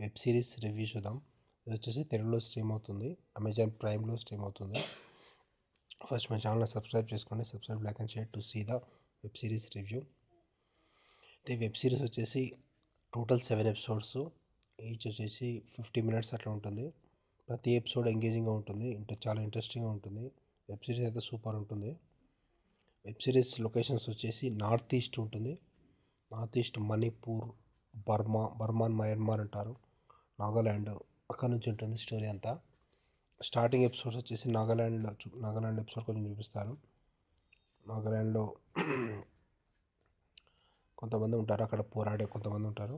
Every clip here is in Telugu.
వెబ్ సిరీస్ రివ్యూ చూద్దాం. ఇది వచ్చేసి తెలుగులో స్ట్రీమ్ అవుతుంది, అమెజాన్ ప్రైమ్లో స్ట్రీమ్ అవుతుంది. ఫస్ట్ మా ఛానల్ సబ్స్క్రైబ్ చేసుకోండి. Subscribe, like and share to see the web series review. ఈ వెబ్ సిరీస్ వచ్చేసి టోటల్ 7 ఎపిసోడ్స్, ఈచ్ వచ్చేసి 50 minutes అట్లా ఉంటుంది. ప్రతి ఎపిసోడ్ ఎంగేజింగ్గా ఉంటుంది, చాలా ఇంట్రెస్టింగ్గా ఉంటుంది. వెబ్ సిరీస్ అయితే సూపర్ ఉంటుంది. వెబ్ సిరీస్ లొకేషన్స్ వచ్చేసి నార్త్ ఈస్ట్ ఉంటుంది. North east Manipur, Burman Myanmar అంటారు, నాగాల్యాండ్, అక్కడ నుంచి ఉంటుంది స్టోరీ అంతా. స్టార్టింగ్ ఎపిసోడ్స్ వచ్చేసి నాగాల్యాండ్ ఎపిసోడ్ కొంచెం చూపిస్తారు. నాగాల్యాండ్లో కొంతమంది ఉంటారు, అక్కడ పోరాడే కొంతమంది ఉంటారు.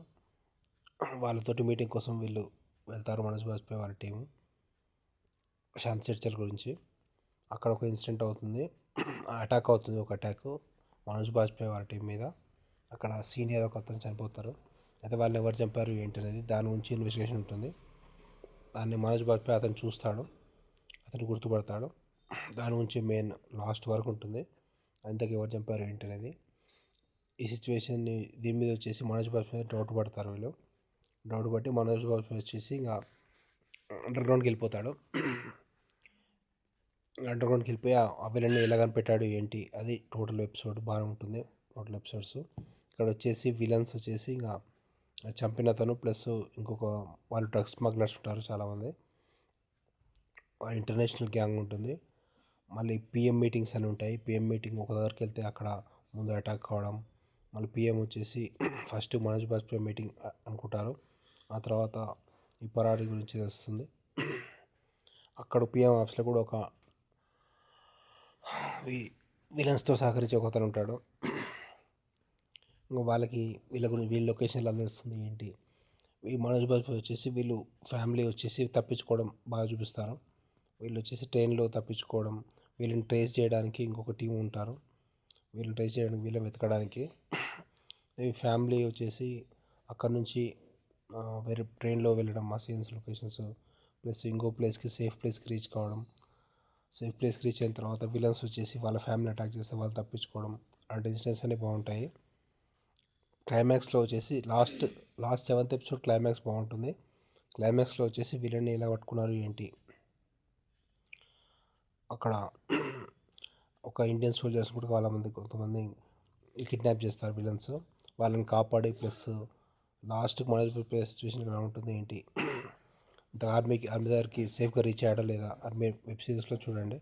వాళ్ళతోటి మీటింగ్ కోసం వీళ్ళు వెళ్తారు, మనోజ్ బాజ్పేయి వాళ్ళ టీము, శాంతి చర్చల గురించి. అక్కడ ఒక ఇన్సిడెంట్ అవుతుంది, అటాక్ అవుతుంది. ఒక అటాక్ మనోజ్ బాజ్పేయి వాళ్ళ టీం మీద. అక్కడ సీనియర్ ఒక అతను చనిపోతారు. అయితే వాళ్ళని ఎవరు చంపారు ఏంటి అనేది దాని గురించి ఇన్వెస్టిగేషన్ ఉంటుంది. దాన్ని మనోజ్ బాజ్పేయి అతను చూస్తాడు, అతను గుర్తుపడతాడు. దాని గురించి మెయిన్ లాస్ట్ వరకు ఉంటుంది, అంతకు ఎవరు చంపారు ఏంటి అనేది. ఈ సిచ్యువేషన్ని దీని మీద వచ్చేసి మనోజ్ బాజ్పేయి డౌట్ పడతారు వీళ్ళు. డౌట్ పట్టి మనోజ్ బాజ్పేయి వచ్చేసి ఇంకా అండర్గ్రౌండ్కి వెళ్ళిపోతాడు. అండర్గ్రౌండ్కి వెళ్ళిపోయి ఆ విలన్ని ఎలా కనిపెట్టాడు ఏంటి అది టోటల్ ఎపిసోడ్ బాగా ఉంటుంది. టోటల్ ఎపిసోడ్స్ ఇక్కడ వచ్చేసి విలన్స్ వచ్చేసి ఇంకా చంపిన అతను ప్లస్ ఇంకొక వాళ్ళు డ్రగ్స్ స్మగ్లర్స్ ఉంటారు చాలామంది. ఇంటర్నేషనల్ గ్యాంగ్ ఉంటుంది. మళ్ళీ పిఎం మీటింగ్స్ అని ఉంటాయి. పిఎం మీటింగ్ ఒక దగ్గరికి వెళ్తే అక్కడ ముందు అటాక్ కావడం. మళ్ళీ పిఎం వచ్చేసి ఫస్ట్ మనోజ్ బాజ్పేయి మీటింగ్ అనుకుంటారు, ఆ తర్వాత ఈ పరారీ గురించి తెలుస్తుంది. అక్కడ పిఎం ఆఫీస్లో కూడా ఒక విలన్స్తో సహకరించే ఒక అతను ఉంటాడు. ఇంకా వాళ్ళకి వీళ్ళ లొకేషన్ ఎలా తెలుస్తుంది ఏంటి. ఈ మనోజ్ బాజ్పేయి వచ్చేసి వీళ్ళు ఫ్యామిలీ వచ్చేసి తప్పించుకోవడం బాగా చూపిస్తారు. వీళ్ళు వచ్చేసి ట్రైన్లో తప్పించుకోవడం, వీళ్ళని ట్రేస్ చేయడానికి ఇంకొక టీం ఉంటారు, వీళ్ళని ట్రేస్ చేయడానికి, వీళ్ళని వెతకడానికి. ఈ ఫ్యామిలీ వచ్చేసి అక్కడ నుంచి వేరే ట్రైన్లో వెళ్ళడం, ఆ సీన్స్ లొకేషన్స్ ప్లస్ ఇంకో ప్లేస్కి సేఫ్ ప్లేస్కి రీచ్ కావడం. సేఫ్ ప్లేస్కి రీచ్ అయిన తర్వాత విలన్స్ వచ్చేసి వాళ్ళ ఫ్యామిలీ అటాక్ చేస్తే వాళ్ళు తప్పించుకోవడం, ఆ డిస్టెన్స్ అన్నీ బాగుంటాయి. క్లైమాక్స్లో వచ్చేసి లాస్ట్ 7th ఎపిసోడ్ క్లైమాక్స్ బాగుంటుంది. క్లైమాక్స్లో వచ్చేసి విలన్ని ఎలా పట్టుకున్నారు ఏంటి. అక్కడ ఒక ఇండియన్ సోల్జర్స్ కూడా కొంతమంది కిడ్నాప్ చేస్తారు విలన్స్. వాళ్ళని కాపాడి ప్లస్ లాస్ట్కి మనోజ్ బాజ్పేయి సిచ్యువేషన్ ఎలా ఉంటుంది ఏంటి, ఆర్మీ దగ్గరికి సేఫ్గా రీచ్ అయ్యాడా లేదా ఆర్మీ వెబ్ సిరీస్లో చూడండి.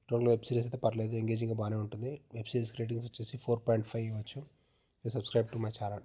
టోటల్ వెబ్ సిరీస్ అయితే పర్లేదు, ఎంగేజింగ్గా బాగానే ఉంటుంది. వెబ్ సిరీస్ రేటింగ్స్ వచ్చేసి 4.5 ఇవ్వచ్చు. Subscribe to my channel.